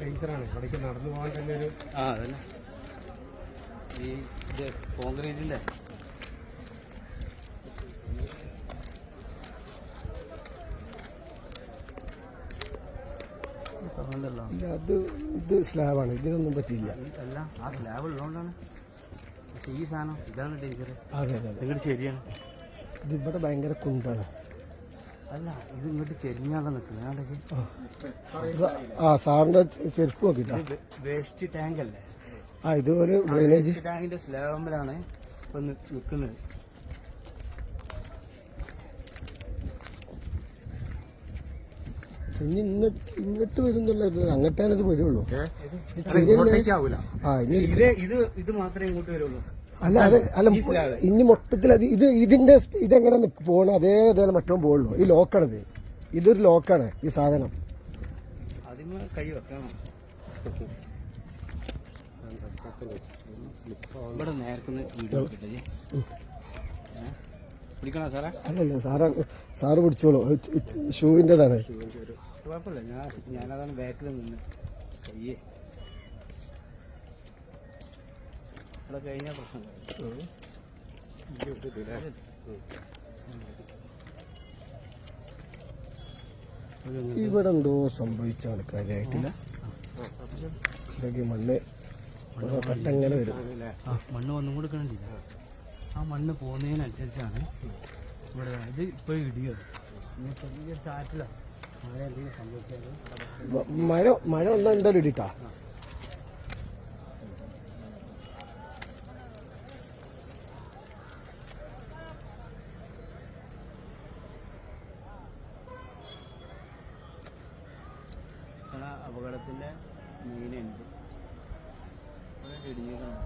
ടീച്ചറാണ് ഇവിടേക്ക് നടന്നു പോകാൻ തന്നെ ഒരു അതന്നെ ഈ ഇത് കോൺക്രീറ്റിന്റെ അത് ഇത് സ്ലാബാണ്, ഇതിനൊന്നും പറ്റില്ല. അല്ല ആ സ്ലാബ് ഉള്ളതുകൊണ്ടാണ്. പക്ഷെ ഈ സാധനം ഇതാണ് ടീച്ചർ. അതെ അതെ ഇങ്ങോട്ട് ശരിയാണ്. ഇത് ഇവിടെ ഭയങ്കര കുണ്ടാണ്. അല്ല ഇത് ഇങ്ങോട്ട് ചെരിഞ്ഞാണ് നിൽക്കുന്നത്. സാറിന്റെ ചെരുപ്പ് നോക്കിട്ടാ. വേസ്റ്റ് ടാങ്ക് അല്ലേ? ഇത് ഒരു ഡ്രെയിനേജ് ടാങ്കിന്റെ സ്ലാബിലാണ് ഇപ്പൊ നിൽക്കുന്നത്. ഇനി ഇങ്ങോട്ട് വരുന്നുള്ള അങ്ങോട്ടാണ് ഇത് വരുള്ളൂ. ഇത് മാത്രമേ ഇങ്ങോട്ട് വരുള്ളൂ. അല്ല ഇനി മൊത്തത്തിൽ ഇതിന്റെ ഇതെങ്ങനെ പോകണം അതേ മറ്റോ പോകുള്ളൂ. ഈ ലോക്കാണിത്, ഇതൊരു ലോക്കാണ് ഈ സാധനം. അതിന് കൈ വെക്കണം. ഇവിടെ നേരത്തെ വീഡിയോ പിടിക്കണോ സാറേ? അല്ലല്ല സാറ് പിടിച്ചോളൂ. ഷൂവിൻ്റെതാണ്. കുഴപ്പമില്ല, ഞാനതാണ് ബാക്കിൽ നിന്ന് കയ്യേ ഇവിടെ കഴിഞ്ഞാൽ പ്രശ്നം. ഇവിടെ എന്തോ സംഭവിച്ചാണ് കാര്യമായിട്ടില്ല. ഇതൊക്കെ മണ്ണ് കട്ടങ്ങനെ വരും. മണ്ണ് വന്നും കൊടുക്കണില്ല. ആ മണ്ണ് പോകുന്നതിനനുസരിച്ചാണ് ഇവിടെ ഇത് ഇപ്പോൾ ഇടിയോ ചെറിയ ചാറ്റിലാണ് മഴ എന്തെങ്കിലും സംഭവിച്ചാൽ മഴ വന്നാൽ എന്തായാലും ഇടിട്ടാ. അപകടത്തിന്റെ മെയിൻ ഉണ്ട് ഇടിഞ്ഞേക്കണം.